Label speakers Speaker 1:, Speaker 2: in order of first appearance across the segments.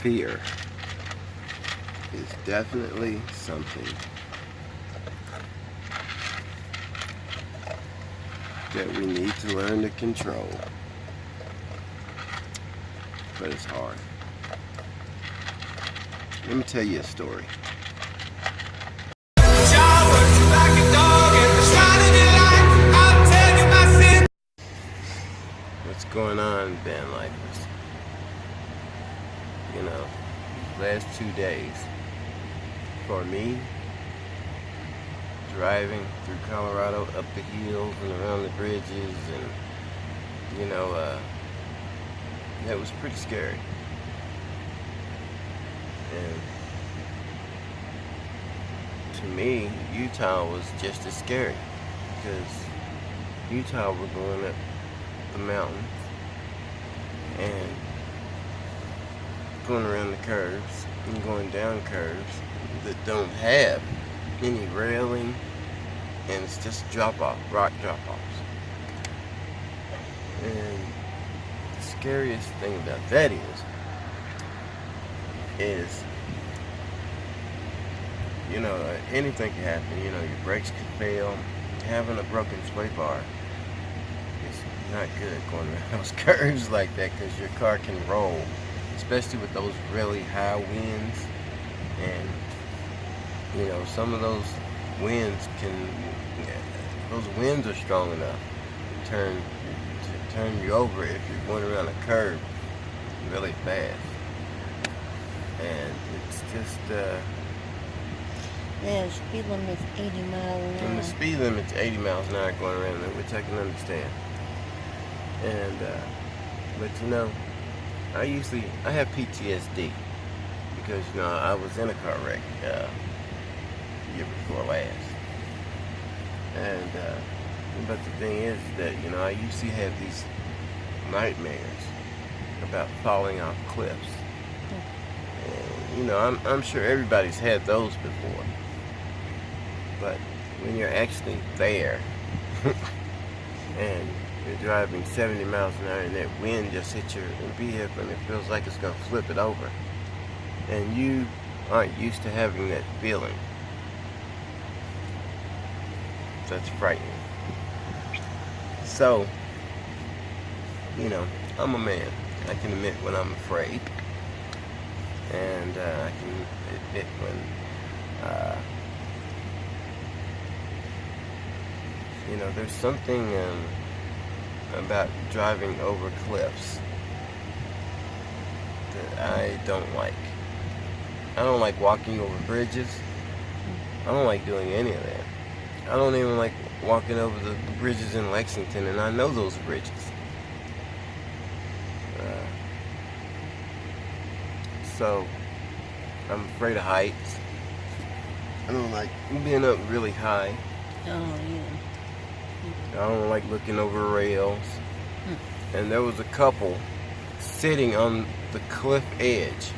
Speaker 1: fear is definitely something that we need to learn to control, but it's hard. Let me tell you a story. What's going on, van lifers? You know, last 2 days for me, driving through Colorado, up the hills and around the bridges, and that was pretty scary. And to me, Utah was just as scary, because Utah, we're going up the mountains and going around the curves and going down curves that don't have any railing, and it's just rock drop-offs. And the scariest thing about that is anything can happen. Your brakes could fail. Having a broken sway bar is not good going around those curves like that, because your car can roll, especially with those really high winds. And some of those winds are strong enough to turn you over if you're going around a curve really fast. And it's just
Speaker 2: yeah, the speed limit's 80 miles an hour.
Speaker 1: And the speed limit's 80 miles an hour going around there, which I can understand. And but I have PTSD because I was in a car wreck the year before last. And but the thing is that I used to have these nightmares about falling off cliffs. And I'm sure everybody's had those before. But when you're actually there and you're driving 70 miles an hour and that wind just hits your vehicle and it feels like it's going to flip it over, and you aren't used to having that feeling, that's frightening. So, I'm a man. I can admit when I'm afraid, and I can admit when there's something about driving over cliffs that I don't like. I don't like walking over bridges. I don't like doing any of that. I don't even like walking over the bridges in Lexington, and I know those bridges. So, I'm afraid of heights. I don't like being up really high.
Speaker 2: Oh, yeah.
Speaker 1: I don't like looking over rails. And there was a couple sitting on the cliff edge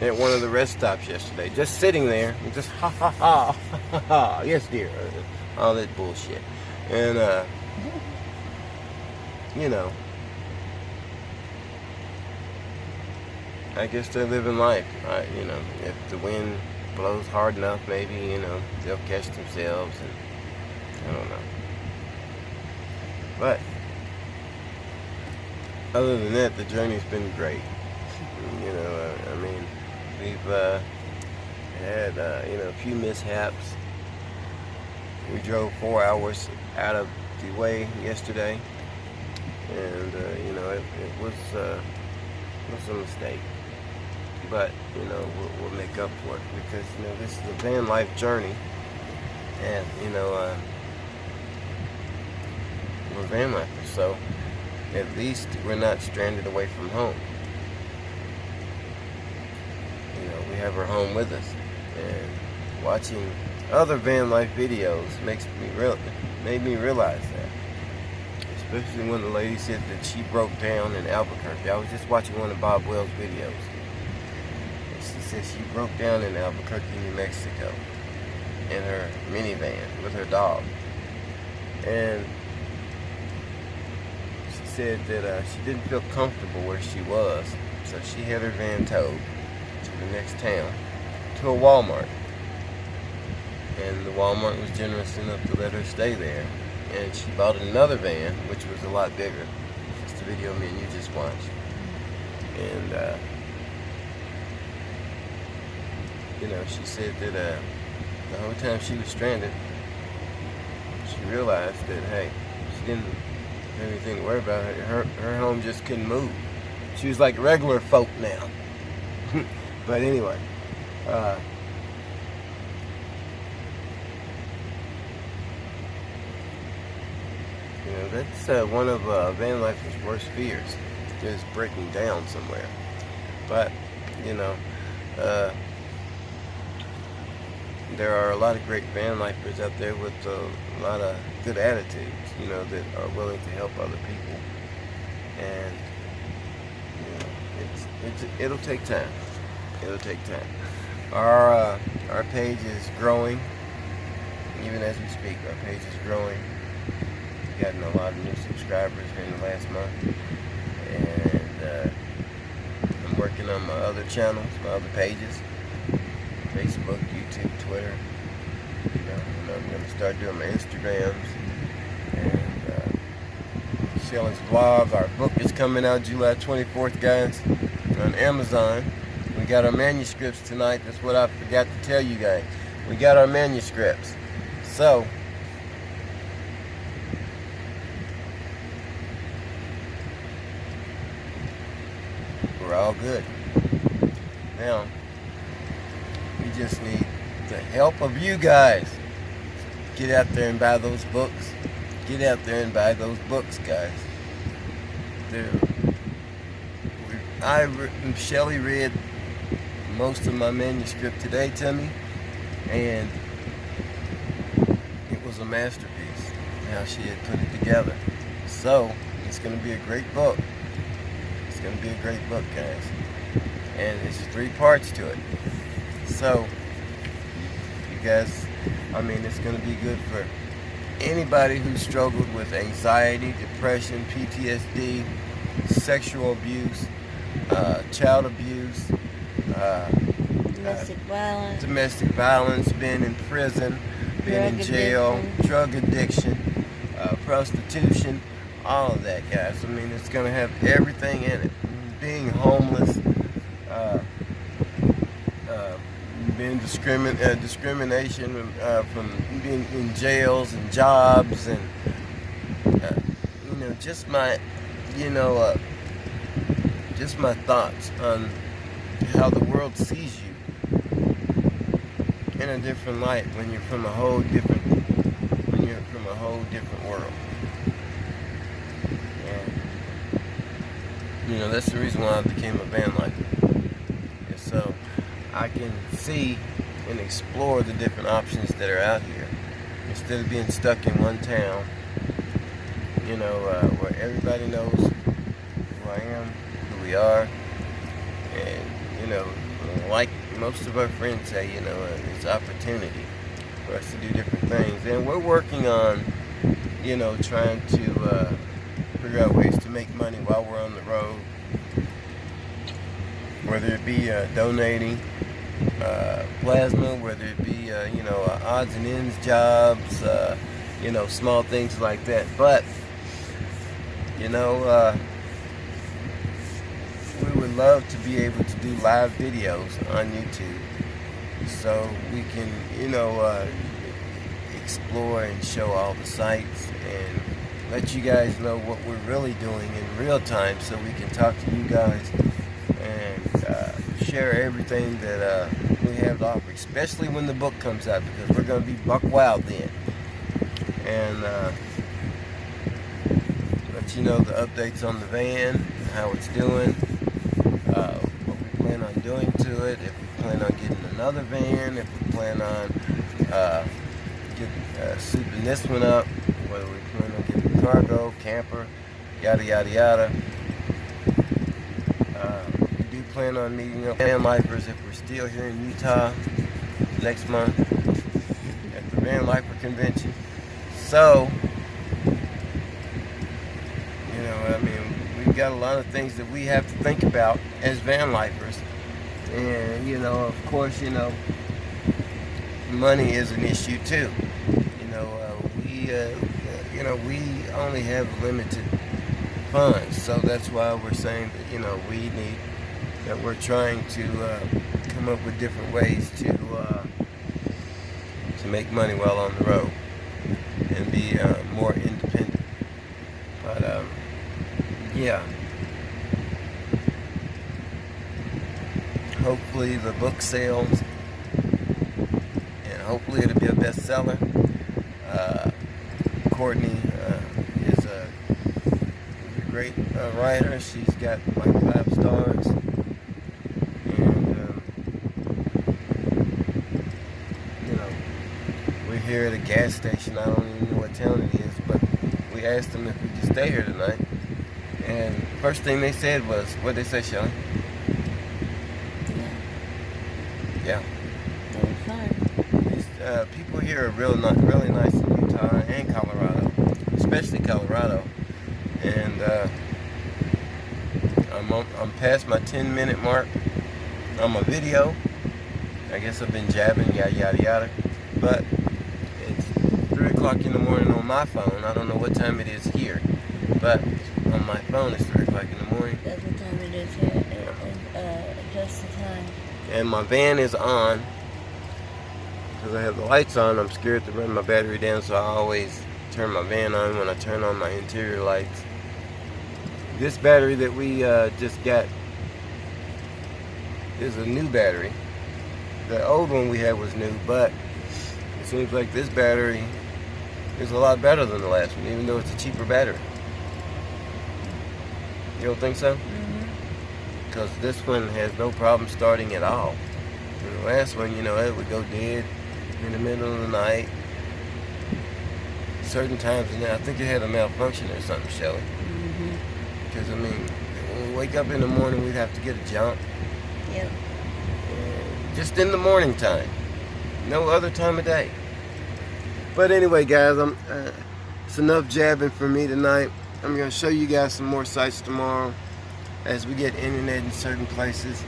Speaker 1: at one of the rest stops yesterday, just sitting there and just ha ha ha ha ha, yes dear, all that bullshit. And I guess they're living life. If the wind blows hard enough, maybe they'll catch themselves, and I don't know. But other than that, the journey's been great. We've had a few mishaps. We drove 4 hours out of the way yesterday, and it was a mistake. But we'll make up for it, because this is a van life journey, and we're van lifers, so at least we're not stranded away from home. We have our home with us, and watching other van life videos made me realize that. Especially when the lady said that she broke down in Albuquerque. I was just watching one of Bob Wells' videos. She said she broke down in Albuquerque, New Mexico, in her minivan with her dog. And she said that she didn't feel comfortable where she was, So she had her van towed to the next town, to a Walmart. And the Walmart was generous enough to let her stay there. And she bought another van, which was a lot bigger. It's the video me and you just watched. And, she said that the whole time she was stranded, she realized that, hey, she didn't have anything to worry about. Her home just couldn't move. She was like regular folk now. But anyway, that's one of van life's worst fears, is breaking down somewhere. But, there are a lot of great van lifers out there with a lot of good attitudes, that are willing to help other people. And, it'll take time. It'll take time. Our page is growing. Even as we speak, our page is growing. We've gotten a lot of new subscribers here in the last month. And I'm working on my other channels, my other pages. Facebook, YouTube, Twitter. And I'm going to start doing my Instagrams. And Shelley's blog. Our book is coming out July 24th, guys, on Amazon. We got our manuscripts tonight. That's what I forgot to tell you guys. We got our manuscripts. So, we're all good. Now, we just need the help of you guys. Get out there and buy those books. Get out there and buy those books, guys. Shelley read most of my manuscript today to me, and it was a masterpiece how she had put it together. So it's going to be a great book. It's going to be a great book, guys, and there's 3 parts to it. So you guys, it's going to be good for anybody who struggled with anxiety, depression, PTSD, sexual abuse, child abuse, domestic violence, been in prison, been in jail, drug addiction, prostitution, all of that, guys. It's going to have everything in it. Being homeless, being discrimination from being in jails and jobs, and just my thoughts on how the world sees you in a different light when you're from a whole different world. And that's the reason why I became a van lifer. And so I can see and explore the different options that are out here instead of being stuck in one town, where everybody knows who I am, who we are, and like most of our friends say, it's opportunity for us to do different things. And we're working on, trying to figure out ways to make money while we're on the road, whether it be donating plasma, whether it be odds and ends jobs, small things like that. But we would love to be able to do live videos on YouTube, so we can explore and show all the sites and let you guys know what we're really doing in real time, so we can talk to you guys and share everything that we have to offer, especially when the book comes out, because we're going to be buck wild then. And let you know the updates on the van, how it's doing, what we plan on doing to it, if we plan on getting another van, if we plan on souping this one up, whether we plan on getting cargo, camper, yada yada yada. We do plan on meeting up van lifers if we're still here in Utah next month at the Van Lifer Convention. So, we we've got a lot of things that we have to think about as van lifers. And, you know, of course, you know, money is an issue too. You know, we only have limited funds, so that's why we're saying that, you know, we're trying to come up with different ways to make money while on the road and be more independent. But yeah, hopefully the book sells, and hopefully it'll be a bestseller. Courtney is a great writer. She's got like 5 stars, and you know, we're here at a gas station. I don't even know what town it is, but we asked them if we could stay here tonight, and first thing they said was, what did they say, Shelly? Yeah.
Speaker 2: That was fine.
Speaker 1: People here are really nice in Utah and Colorado, especially Colorado. And I'm past my 10-minute mark on my video. I guess I've been jabbing, yada yada yada. But it's 3 o'clock in the morning on my phone. I don't know what time it is here, but on my phone it's 3 o'clock in the morning.
Speaker 2: That's what time it is here. Just the time.
Speaker 1: And my van is on. Because I have the lights on, I'm scared to run my battery down, so I always turn my van on when I turn on my interior lights. This battery that we just got is a new battery. The old one we had was new, but it seems like this battery is a lot better than the last one, even though it's a cheaper battery. You don't think so? Because this one has no problem starting at all. And the last one, you know, it would go dead in the middle of the night. Certain times, and I think it had a malfunction or something, Shelly. Because, I mean, when we wake up in the morning, we'd have to get a jump.
Speaker 2: Yep.
Speaker 1: Just in the morning time. No other time of day. But anyway, guys, it's enough jabbing for me tonight. I'm going to show you guys some more sites tomorrow as we get internet in certain places.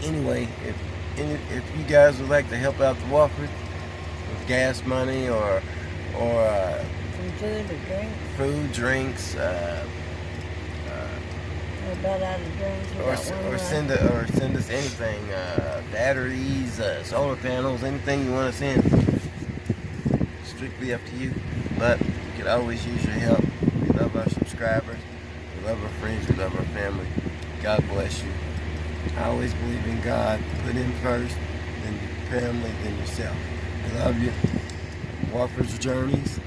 Speaker 1: Anyway, if you guys would like to help out the Wofford with gas money or
Speaker 2: Some food or drink.
Speaker 1: food, drinks,
Speaker 2: We're about out of drinks. We got one
Speaker 1: or
Speaker 2: left.
Speaker 1: send us anything, batteries, solar panels, anything you want to send. Strictly up to you, but we could always use your help. We love our subscribers, we love our friends, we love our family. God bless you. I always believe in God. Put Him first, then your family, then yourself. I love you. Wofford's Journeys,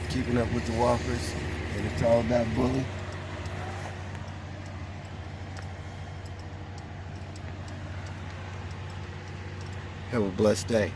Speaker 1: keeping up with the Woffers, and it's all about bully. Have a blessed day.